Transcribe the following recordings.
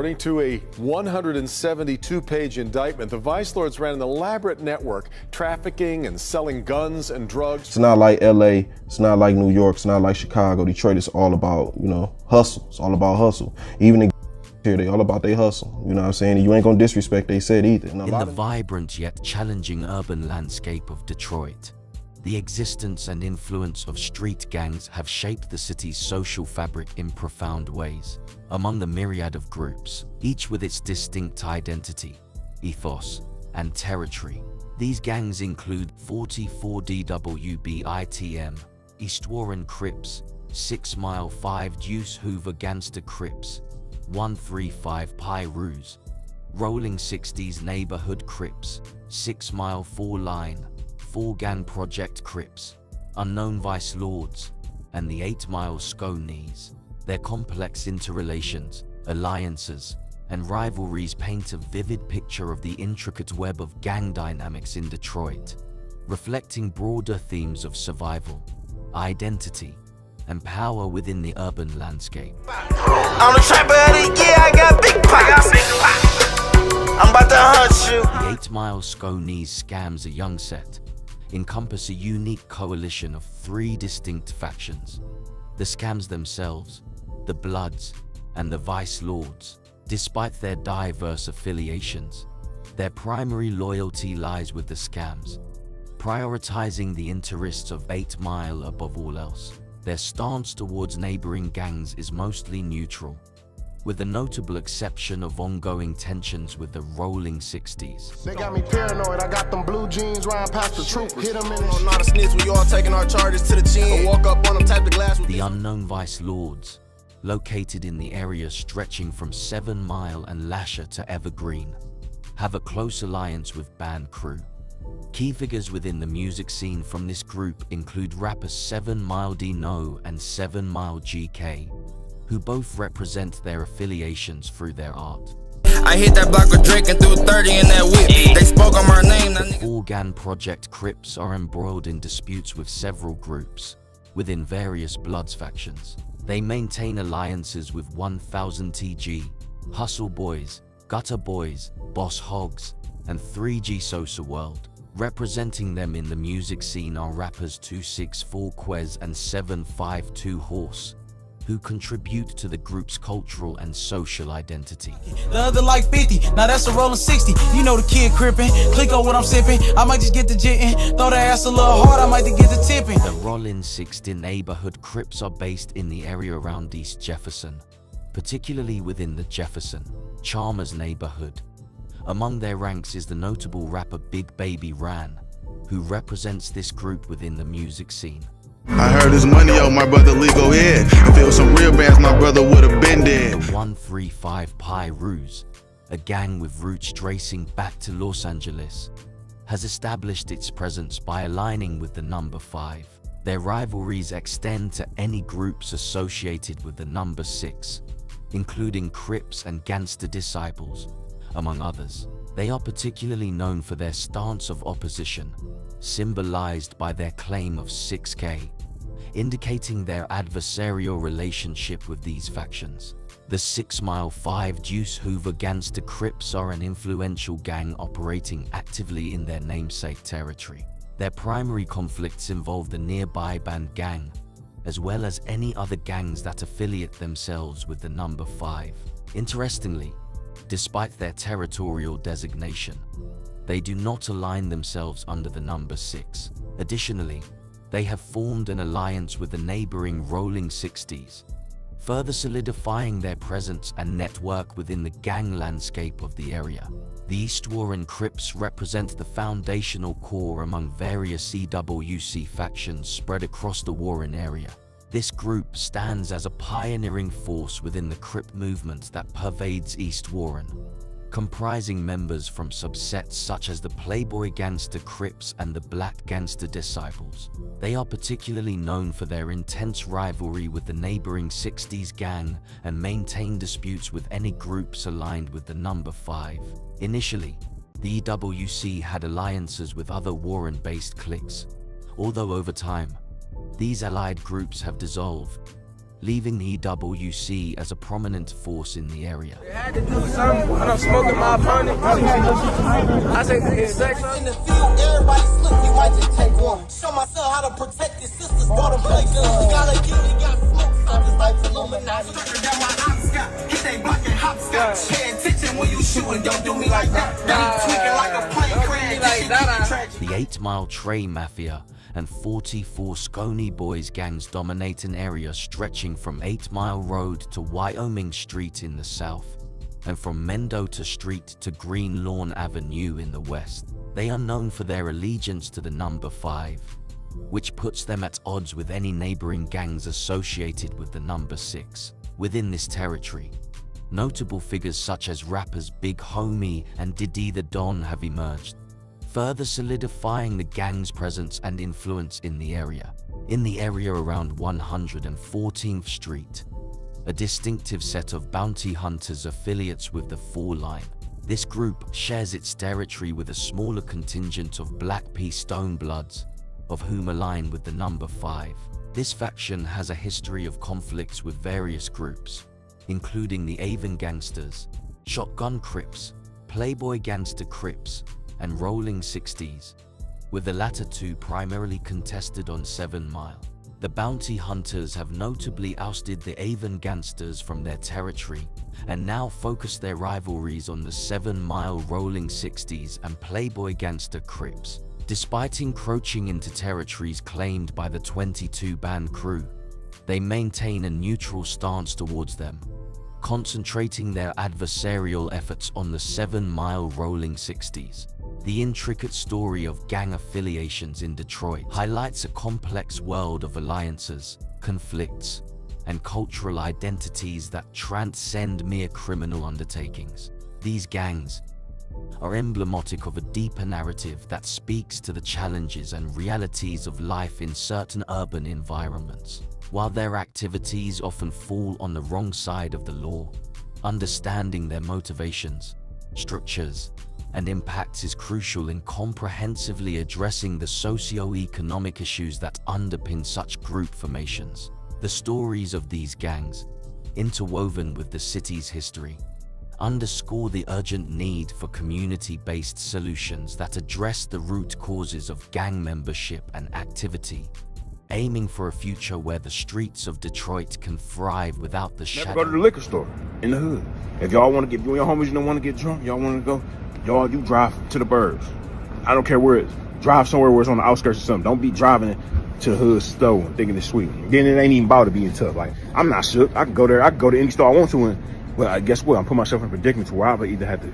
According to a 172-page indictment, the Vice Lords ran an elaborate network trafficking and selling guns and drugs. It's not like LA, it's not like New York, it's not like Chicago. Detroit is all about, hustle. It's all about hustle. Even the here, they all about their hustle. You know what I'm saying? You ain't gonna disrespect they said either. In the vibrant yet challenging urban landscape of Detroit, the existence and influence of street gangs have shaped the city's social fabric in profound ways. Among the myriad of groups, each with its distinct identity, ethos, and territory, these gangs include 44 DWBITM, East Warren Crips, 6 Mile 5 Juice Hoover Gangster Crips, 135 Pirus, Rolling 60s Neighborhood Crips, 6 Mile 4 Line, 4 Gang Project Crips, Unknown Vice Lords, and the 8 Mile Sconies. Their complex interrelations, alliances, and rivalries paint a vivid picture of the intricate web of gang dynamics in Detroit, reflecting broader themes of survival, identity, and power within the urban landscape. On the track, buddy, yeah, I got big pockets. I'm about to hunt you. The 8 Mile Sconies scams a young set encompass a unique coalition of 3 distinct factions. The scams themselves, the Bloods, and the Vice Lords. Despite their diverse affiliations, their primary loyalty lies with the scams, prioritizing the interests of 8 Mile above all else. Their stance towards neighboring gangs is mostly neutral, with the notable exception of ongoing tensions with the Rolling 60s. They got me paranoid, I got them blue jeans riding past the troop. Hit them in the not a snitch, we all taking our charges to the chin. Walk up on them, type the glass with the Unknown Vice Lords, located in the area stretching from 7 Mile and Lasher to Evergreen, have a close alliance with Band Crew. Key figures within the music scene from this group include rappers 7 Mile Dino and 7 Mile GK, who both represent their affiliations through their art. I hit that block with Drake and threw 30 in that whip. They spoke on my name. The 4 Gang Project Crips are embroiled in disputes with several groups within various Bloods factions. They maintain alliances with 1000 TG, Hustle Boys, Gutter Boys, Boss Hogs, and 3G Sosa World. Representing them in the music scene are rappers 264 Quez and 752 Horse, who contribute to the group's cultural and social identity. The other like 50, now that's a rolling 60. You know the kid crippin', click on what I'm sipping. I might just get the jittin', throw the ass a little hard, I might just get the tipping. The Rolling 60 neighborhood Crips are based in the area around East Jefferson, particularly within the Jefferson, Chalmers neighborhood. Among their ranks is the notable rapper Big Baby Ran, who represents this group within the music scene. I heard his money on my brother Lee, go ahead. If it was some real bands, my brother would have been dead. The 135 Pirus, a gang with roots tracing back to Los Angeles, has established its presence by aligning with the number 5. Their rivalries extend to any groups associated with the number 6, including Crips and Gangster Disciples, among others. They are particularly known for their stance of opposition, symbolized by their claim of 6K, indicating their adversarial relationship with these factions. The 6 Mile 5 Juice Hoover Gangster Crips are an influential gang operating actively in their namesake territory. Their primary conflicts involve the nearby Bandgang, as well as any other gangs that affiliate themselves with the number 5. Interestingly, despite their territorial designation, they do not align themselves under the number 6. Additionally, they have formed an alliance with the neighboring Rolling 60s, further solidifying their presence and network within the gang landscape of the area. The East Warren Crips represent the foundational core among various EWC factions spread across the Warren area. This group stands as a pioneering force within the Crip movement that pervades East Warren, comprising members from subsets such as the Playboy Gangster Crips and the Black Gangster Disciples. They are particularly known for their intense rivalry with the neighboring 60s gang and maintain disputes with any groups aligned with the number 5. Initially, the EWC had alliances with other Warren-based cliques, although over time, these allied groups have dissolved, leaving the EWC as a prominent force in the area. I had to do something when I'm smoking my opponent. I say it's sex. In the field, everybody slip, you might just take one. Show my son how to protect his sisters, bought him play guns. He got a kill, he got smoke, stop his life Illuminati. Got my hopscotch, hit they block and hopscotch. Pay attention when you shooting, don't do me like that. Tweaking like a plane crash. The 8 Mile Trey Mafia and 44 Scone Boys gangs dominate an area stretching from 8 Mile Road to Wyoming Street in the south, and from Mendota Street to Green Lawn Avenue in the west. They are known for their allegiance to the number 5, which puts them at odds with any neighboring gangs associated with the number 6. Within this territory, notable figures such as rappers Big Homie and Diddy the Don have emerged, further solidifying the gang's presence and influence in the area. In the area around 114th Street, a distinctive set of bounty hunters affiliates with the 4 Line. This group shares its territory with a smaller contingent of Black P Stonebloods, of whom align with the number 5. This faction has a history of conflicts with various groups, including the Avon Gangsters, Shotgun Crips, Playboy Gangster Crips, and Rolling 60s, with the latter 2 primarily contested on 7 Mile. The bounty hunters have notably ousted the Avon Gangsters from their territory and now focus their rivalries on the 7 Mile Rolling 60s and Playboy Gangster Crips. Despite encroaching into territories claimed by the 22 band crew, they maintain a neutral stance towards them, concentrating their adversarial efforts on the 7 Mile Rolling 60s. The intricate story of gang affiliations in Detroit highlights a complex world of alliances, conflicts, and cultural identities that transcend mere criminal undertakings. These gangs are emblematic of a deeper narrative that speaks to the challenges and realities of life in certain urban environments. While their activities often fall on the wrong side of the law, understanding their motivations, structures, and impacts is crucial in comprehensively addressing the socio-economic issues that underpin such group formations. The stories of these gangs, interwoven with the city's history, underscore the urgent need for community-based solutions that address the root causes of gang membership and activity, aiming for a future where the streets of Detroit can thrive without the shadow. Never go to the liquor store in the hood. If y'all want to get, you and your homies, you don't want to get drunk, y'all want to go, y'all, you drive to the burbs. I don't care where it is. Drive somewhere where it's on the outskirts or something. Don't be driving to the hood store and thinking it's sweet. Then it ain't even about to being tough. Like, I'm not shook. I can go there. I can go to any store I want to. And, well, guess what? I'm putting myself in a predicament to where I would either have to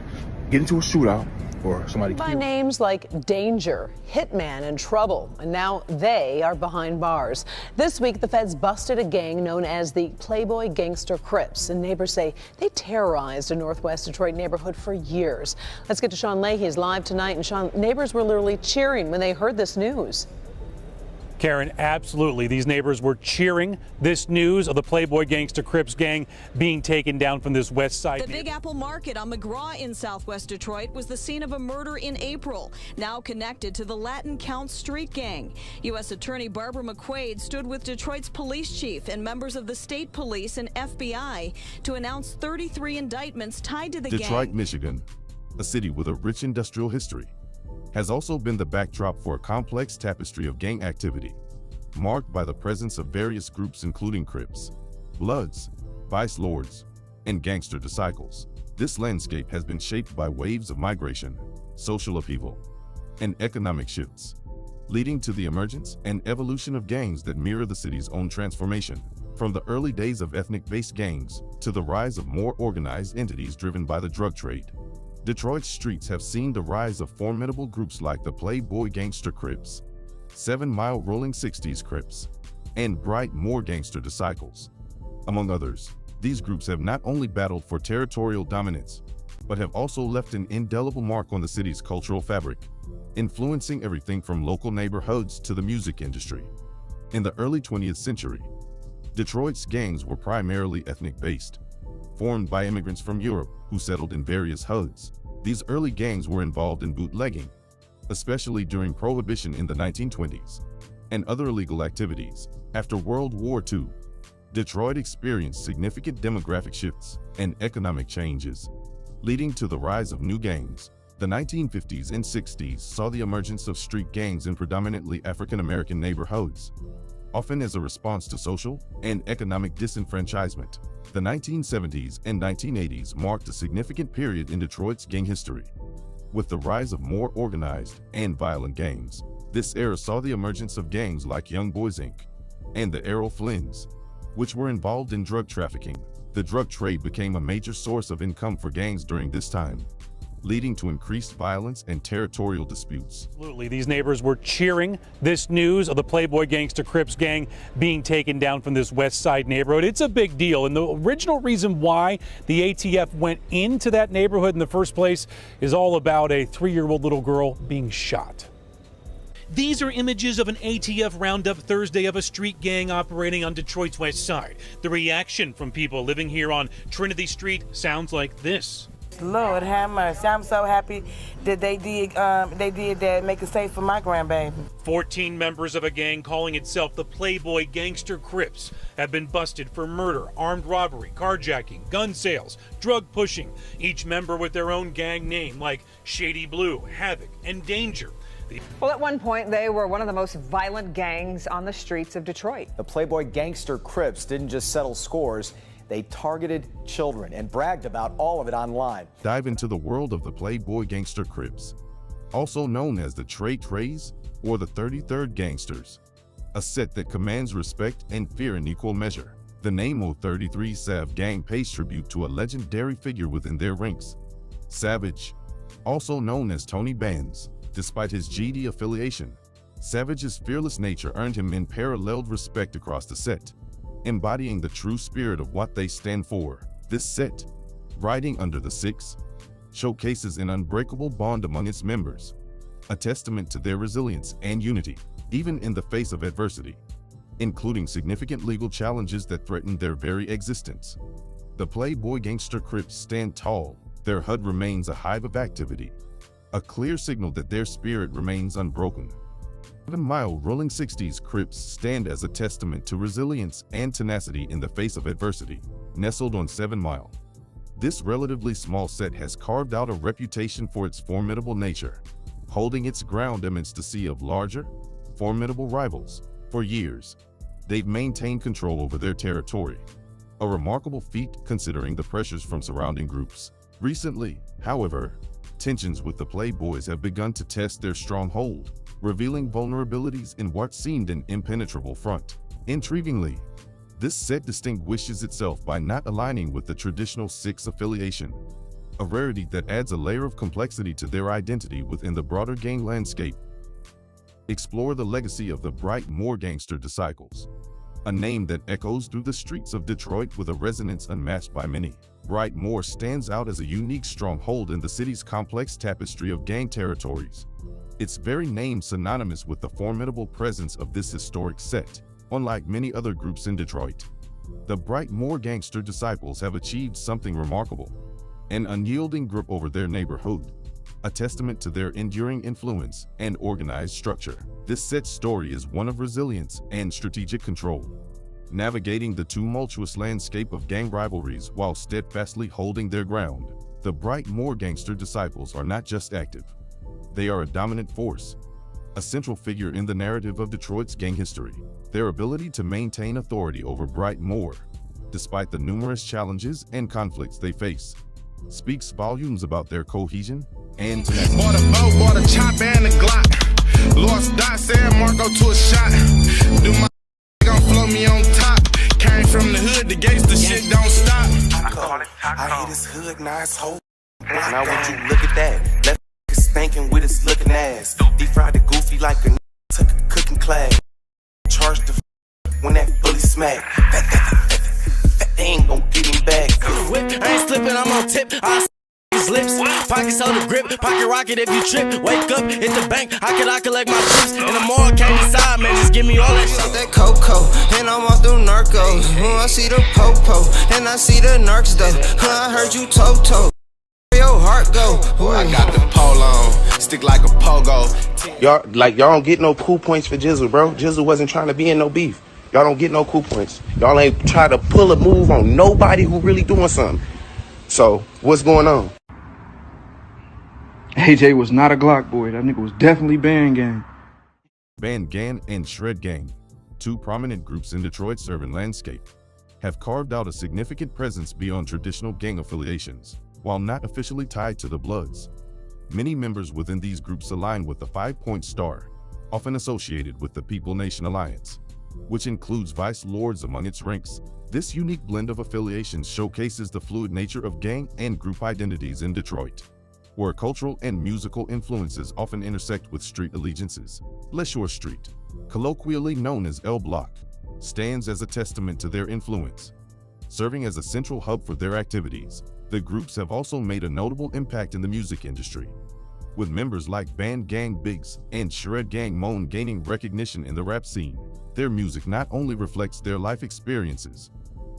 get into a shootout or somebody by names like Danger, Hitman, and Trouble, and now they are behind bars. This week, the feds busted a gang known as the Playboy Gangster Crips, and neighbors say they terrorized a Northwest Detroit neighborhood for years. Let's get to Sean Leahy. He's live tonight, and Sean, neighbors were literally cheering when they heard this news. Karen, absolutely. These neighbors were cheering this news of the Playboy Gangster Crips gang being taken down from this west side. The Big Apple Market on McGraw in southwest Detroit was the scene of a murder in April, now connected to the Latin Count Street gang. U.S. Attorney Barbara McQuaid stood with Detroit's police chief and members of the state police and FBI to announce 33 indictments tied to the gang. Detroit, Michigan, a city with a rich industrial history, has also been the backdrop for a complex tapestry of gang activity, marked by the presence of various groups including Crips, Bloods, Vice Lords, and Gangster Disciples. This landscape has been shaped by waves of migration, social upheaval, and economic shifts, leading to the emergence and evolution of gangs that mirror the city's own transformation. From the early days of ethnic-based gangs to the rise of more organized entities driven by the drug trade, Detroit's streets have seen the rise of formidable groups like the Playboy Gangster Crips, 7 Mile Rolling 60s Crips, and Brightmoor Gangster Disciples. Among others, these groups have not only battled for territorial dominance, but have also left an indelible mark on the city's cultural fabric, influencing everything from local neighborhoods to the music industry. In the early 20th century, Detroit's gangs were primarily ethnic-based, formed by immigrants from Europe who settled in various hoods. These early gangs were involved in bootlegging, especially during Prohibition in the 1920s, and other illegal activities. After World War II, Detroit experienced significant demographic shifts and economic changes, leading to the rise of new gangs. The 1950s and 60s saw the emergence of street gangs in predominantly African-American neighborhoods, often as a response to social and economic disenfranchisement. The 1970s and 1980s marked a significant period in Detroit's gang history. With the rise of more organized and violent gangs, this era saw the emergence of gangs like Young Boys Inc. and the Errol Flynn's, which were involved in drug trafficking. The drug trade became a major source of income for gangs during this time, leading to increased violence and territorial disputes. Absolutely. These neighbors were cheering this news of the Playboy Gangster Crips gang being taken down from this West Side neighborhood. It's a big deal, and the original reason why the ATF went into that neighborhood in the first place is all about a 3-year-old little girl being shot. These are images of an ATF roundup Thursday of a street gang operating on Detroit's West Side. The reaction from people living here on Trinity Street sounds like this. Lord have mercy. I'm so happy that they did that, make it safe for my grandbaby. 14 members of a gang calling itself the Playboy Gangster Crips have been busted for murder, armed robbery, carjacking, gun sales, drug pushing, each member with their own gang name like Shady Blue, Havoc, and Danger. Well, at one point, they were one of the most violent gangs on the streets of Detroit. The Playboy Gangster Crips didn't just settle scores. They targeted children and bragged about all of it online. Dive into the world of the Playboy Gangster Crips, also known as the Treys or the 33rd Gangsters, a set that commands respect and fear in equal measure. The name O33 Sav gang pays tribute to a legendary figure within their ranks, Savage, also known as Tony Bands. Despite his GD affiliation, Savage's fearless nature earned him unparalleled respect across the set, embodying the true spirit of what they stand for. This set, riding under the 6, showcases an unbreakable bond among its members, a testament to their resilience and unity, even in the face of adversity, including significant legal challenges that threaten their very existence. The Playboy Gangster Crips stand tall. Their HUD remains a hive of activity, a clear signal that their spirit remains unbroken. 7-mile rolling 60s Crips stand as a testament to resilience and tenacity in the face of adversity. Nestled on 7 Mile, this relatively small set has carved out a reputation for its formidable nature, holding its ground amidst a sea of larger, formidable rivals. For years, they've maintained control over their territory, a remarkable feat considering the pressures from surrounding groups. Recently, however, tensions with the Playboys have begun to test their stronghold, revealing vulnerabilities in what seemed an impenetrable front. Intriguingly, this set distinguishes itself by not aligning with the traditional 6 affiliation, a rarity that adds a layer of complexity to their identity within the broader gang landscape. Explore the legacy of the Brightmoor Gangster Disciples, a name that echoes through the streets of Detroit with a resonance unmatched by many. Brightmoor stands out as a unique stronghold in the city's complex tapestry of gang territories, its very name synonymous with the formidable presence of this historic set. Unlike many other groups in Detroit, the Brightmoor Gangster Disciples have achieved something remarkable: an unyielding grip over their neighborhood, a testament to their enduring influence and organized structure. This set's story is one of resilience and strategic control, navigating the tumultuous landscape of gang rivalries while steadfastly holding their ground. The Brightmoor Gangster Disciples are not just active, they are a dominant force, a central figure in the narrative of Detroit's gang history. Their ability to maintain authority over Brightmoor, despite the numerous challenges and conflicts they face, speaks volumes about their cohesion and tenacity. Bought a boat, bought a chop and a Glock. Lost dot, said Marco to a shot. Do my gon' float me on top. Came from the hood, the gangsta shit don't stop. I hit his hood, nice hoe. Now would you look at that? Left stinking with his looking ass. Deep fried the goofy like a took a cooking class. Charged the when that fully smack. They ain't gon' get him back. I ain't slipping, I'm on tip. His lips, pockets hold the grip, pocket rocket if you trip. Wake up, hit the bank, I collect my chips. In the morning, came inside, man, just give me all that shit. That cocoa, and I'm off them narcos. I see the popo, and I see the narcs though. I heard you Toto. Your heart go. I got the pole on, stick like a pogo. Y'all don't get no cool points for Jizzle, bro. Jizzle wasn't trying to be in no beef. Y'all don't get no cool points. Y'all ain't try to pull a move on nobody who really doing something. So, what's going on? AJ was not a Glock boy. That nigga was definitely Bandgang. Bandgang and Shredgang, two prominent groups in Detroit's urban landscape, have carved out a significant presence beyond traditional gang affiliations. While not officially tied to the Bloods, many members within these groups align with the 5-point star, often associated with the People Nation Alliance, which includes vice lords among its ranks. This unique blend of affiliations showcases the fluid nature of gang and group identities in Detroit, where cultural and musical influences often intersect with street allegiances. Leshore Street, colloquially known as L Block, stands as a testament to their influence. Serving as a central hub for their activities, the groups have also made a notable impact in the music industry, with members like Bandgang Biggs and Shredgang Moan gaining recognition in the rap scene. Their music not only reflects their life experiences,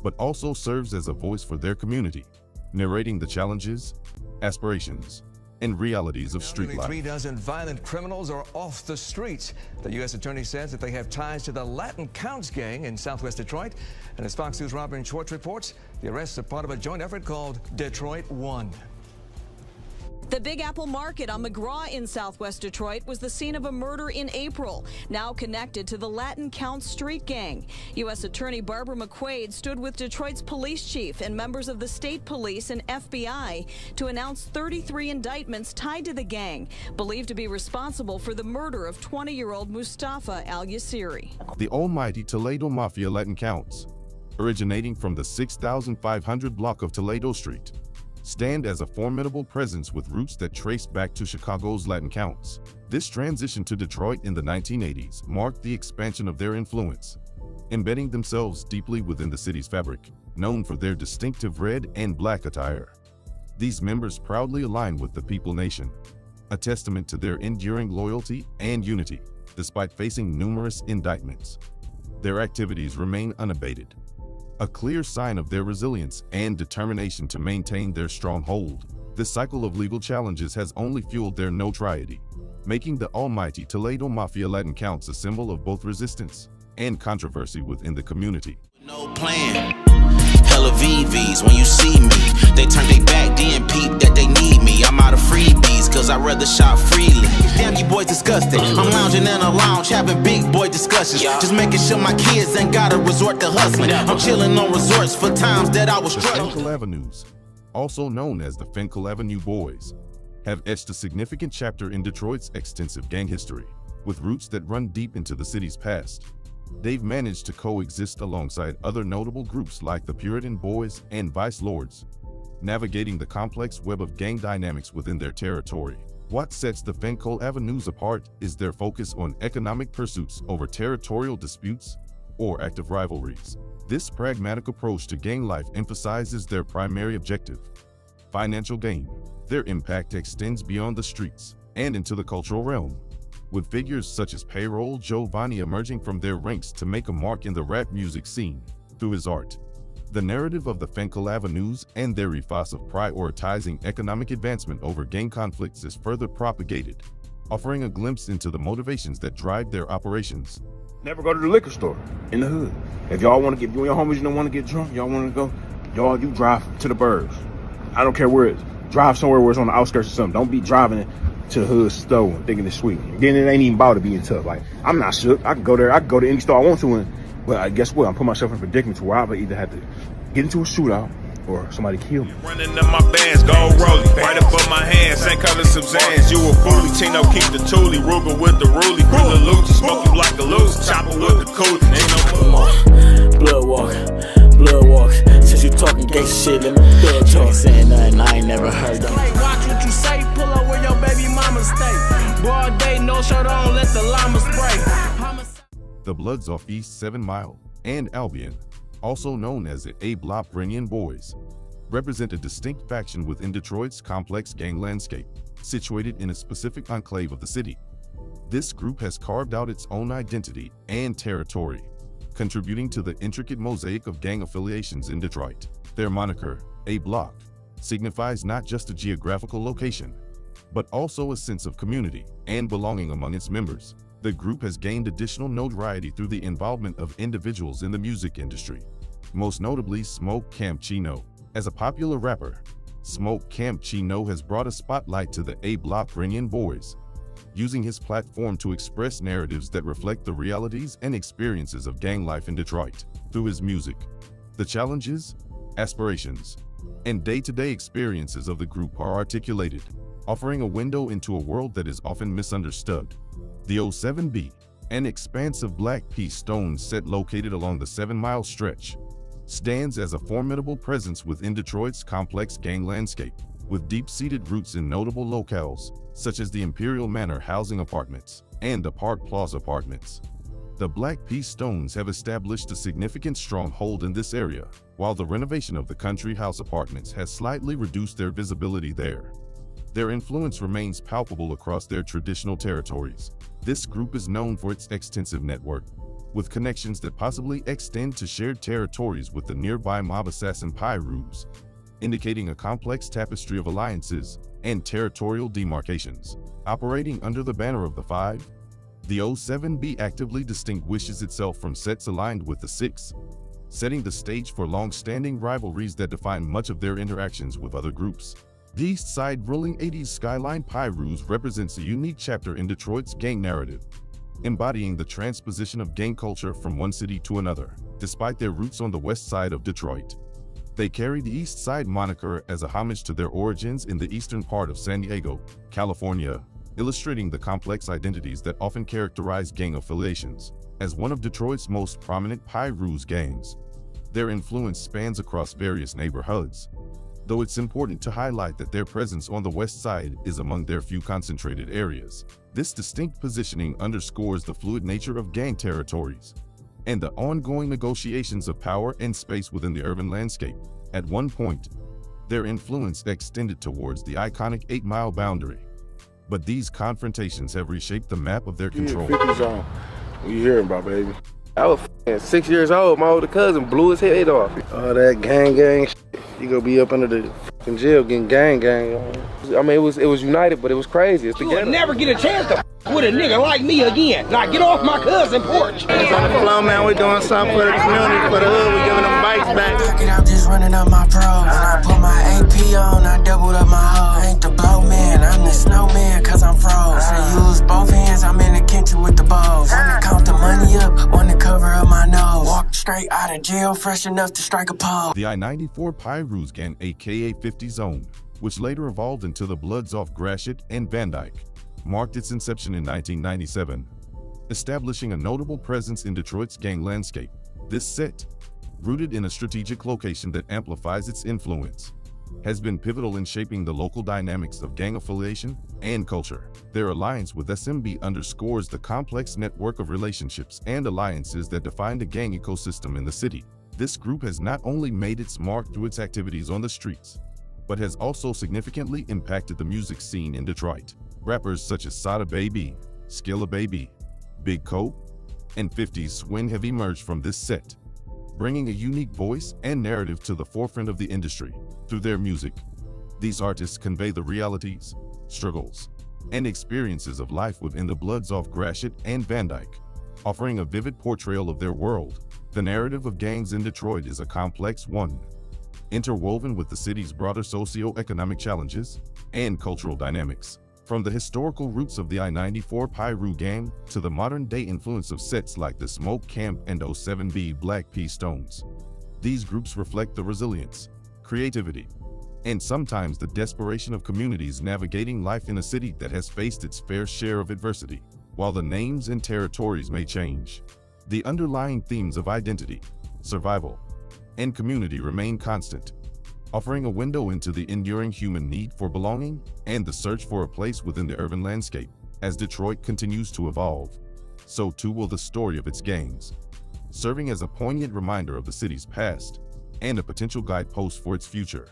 but also serves as a voice for their community, narrating the challenges, aspirations, and realities of street life. 3 dozen violent criminals are off the streets. The U.S. Attorney says that they have ties to the Latin Counts gang in southwest Detroit. And as Fox News' Robin Schwartz reports, the arrests are part of a joint effort called Detroit One. The Big Apple Market on McGraw in southwest Detroit was the scene of a murder in April, now connected to the Latin Counts street gang. U.S. Attorney Barbara McQuaid stood with Detroit's police chief and members of the state police and FBI to announce 33 indictments tied to the gang, believed to be responsible for the murder of 20-year-old Mustafa Al-Yassiri. The almighty Toledo Mafia Latin Counts, originating from the 6,500 block of Toledo Street, stand as a formidable presence with roots that trace back to Chicago's Latin Counts. This transition to Detroit in the 1980s marked the expansion of their influence, embedding themselves deeply within the city's fabric, known for their distinctive red and black attire. These members proudly align with the People Nation, a testament to their enduring loyalty and unity. Despite facing numerous indictments, their activities remain unabated, a clear sign of their resilience and determination to maintain their stronghold. This cycle of legal challenges has only fueled their notoriety, making the almighty Toledo Mafia Latin Counts a symbol of both resistance and controversy within the community. No plan. Hella VVs when you see me. They turn their back, then peep that they need me. I'm out of freebies, cause I'd rather shop freely. Damn, you boys disgusting. I'm lounging in a lounge, having big boy discussions. Just making sure my kids ain't gotta resort to hustling. I'm chilling on resorts for times that I was struggling. The Fenkell Avenues, also known as the Fenkell Avenue Boys, have etched a significant chapter in Detroit's extensive gang history. With roots that run deep into the city's past, they've managed to coexist alongside other notable groups like the Puritan Boys and Vice Lords, navigating the complex web of gang dynamics within their territory. What sets the Fenkell Avenues apart is their focus on economic pursuits over territorial disputes or active rivalries. This pragmatic approach to gang life emphasizes their primary objective: financial gain. Their impact extends beyond the streets and into the cultural realm, with figures such as Payroll Giovanni emerging from their ranks to make a mark in the rap music scene through his art. The narrative of the Fenkell Avenues and their ethos of prioritizing economic advancement over gang conflicts is further propagated, offering a glimpse into the motivations that drive their operations. Never go to the liquor store in the hood. If y'all want to get, you and your homies, you don't want to get drunk, y'all want to go, you drive to the burbs. I don't care where it is. Drive somewhere where it's on the outskirts or something. Don't be driving it to the hood store and thinking it's sweet. Then it ain't even about to being tough. Like, I'm not shook. I can go there. I can go to any store I want to. But guess what? I'm putting myself in a predicament to where I either have to get into a shootout or somebody kill me. Running in my bands, gold rolling, right up on my hands, same color Suzanne's. You a foolie, Tino keep the toolie, Ruger with the rulie, pull the Lucci, smoke you like a loose, chopper with the coolie. Ain't no Blood walk. Since you talking gay shit, let me thug talk. Saying nothing I ain't never heard of. Hey, watch what you say, pull up where your baby mama stay. Broad day, no shirt on, let the llama spray. The Bloods off East 7 Mile and Albion, also known as the A-Block Boys, represent a distinct faction within Detroit's complex gang landscape, situated in a specific enclave of the city. This group has carved out its own identity and territory, contributing to the intricate mosaic of gang affiliations in Detroit. Their moniker, A-Block, signifies not just a geographical location, but also a sense of community and belonging among its members. The The group has gained additional notoriety through the involvement of individuals in the music industry, most notably Smoke Camp Chino. As a popular rapper, Smoke Camp Chino has brought a spotlight to the A-Block Renyan boys, using his platform to express narratives that reflect the realities and experiences of gang life in Detroit. Through his music, the challenges, aspirations, and day-to-day experiences of the group are articulated, offering a window into a world that is often misunderstood. The 07B, an expansive black piece stone set located along the 7-mile stretch, stands as a formidable presence within Detroit's complex gang landscape, with deep-seated roots in notable locales, such as the Imperial Manor Housing Apartments and the Park Plaza Apartments. The Black Piece Stones have established a significant stronghold in this area, while the renovation of the Country House Apartments has slightly reduced their visibility there. Their influence remains palpable across their traditional territories. This group is known for its extensive network, with connections that possibly extend to shared territories with the nearby mob assassin Pirus, indicating a complex tapestry of alliances and territorial demarcations. Operating under the banner of the Five, the 07B actively distinguishes itself from sets aligned with the Six, setting the stage for long-standing rivalries that define much of their interactions with other groups. The East Side Rolling 80s Skyline Pirus represents a unique chapter in Detroit's gang narrative, embodying the transposition of gang culture from one city to another. Despite their roots on the west side of Detroit, they carry the East Side moniker as a homage to their origins in the eastern part of San Diego, California, illustrating the complex identities that often characterize gang affiliations. As one of Detroit's most prominent Pirus gangs, their influence spans across various neighborhoods, though it's important to highlight that their presence on the west side is among their few concentrated areas. This distinct positioning underscores the fluid nature of gang territories and the ongoing negotiations of power and space within the urban landscape. At one point, their influence extended towards the iconic 8-mile boundary, but these confrontations have reshaped the map of their control. 50 zone. What you hearing about, baby? I was 6 years old. My older cousin blew his head off. All that gang shit. You gonna be up under the fucking jail getting gang. I mean, it was united, but it was crazy. It's together. You'll never get a chance to with a nigga like me again. Now get off my cousin porch. It's on the flow, man. We doing something for the community, for the hood. We giving them bikes back. Fuck it, I'm just running up my pros. When I put my AP on, I doubled up my hoe. I ain't the blow man, I'm the snowman, cause I'm froze. I use both hands, I'm in the kitchen with the balls. Wanna count the money up, wanna cover up my nose. Walk straight out of jail, fresh enough to strike a pole. The I94 Pirus Gang, aka 50 Zone, which later evolved into the Bloods off Gratiot and Van Dyke, marked its inception in 1997, establishing a notable presence in Detroit's gang landscape. This set, rooted in a strategic location that amplifies its influence, has been pivotal in shaping the local dynamics of gang affiliation and culture. Their alliance with SMB underscores the complex network of relationships and alliances that define the gang ecosystem in the city. This group has not only made its mark through its activities on the streets, but has also significantly impacted the music scene in Detroit. Rappers such as Sada Baby, Skilla Baby, Big Cope, and 50 Swin have emerged from this set, bringing a unique voice and narrative to the forefront of the industry. Through their music, these artists convey the realities, struggles, and experiences of life within the Bloods off Gratiot and Van Dyke, offering a vivid portrayal of their world. The narrative of gangs in Detroit is a complex one, interwoven with the city's broader socio-economic challenges and cultural dynamics. From the historical roots of the I94 Pirus Gang to the modern-day influence of sets like the Smoke Camp and 07B Black Piece Stones, these groups reflect the resilience, creativity, and sometimes the desperation of communities navigating life in a city that has faced its fair share of adversity. While the names and territories may change, the underlying themes of identity, survival, and community remain constant, offering a window into the enduring human need for belonging and the search for a place within the urban landscape. As Detroit continues to evolve, so too will the story of its gangs, serving as a poignant reminder of the city's past and a potential guidepost for its future.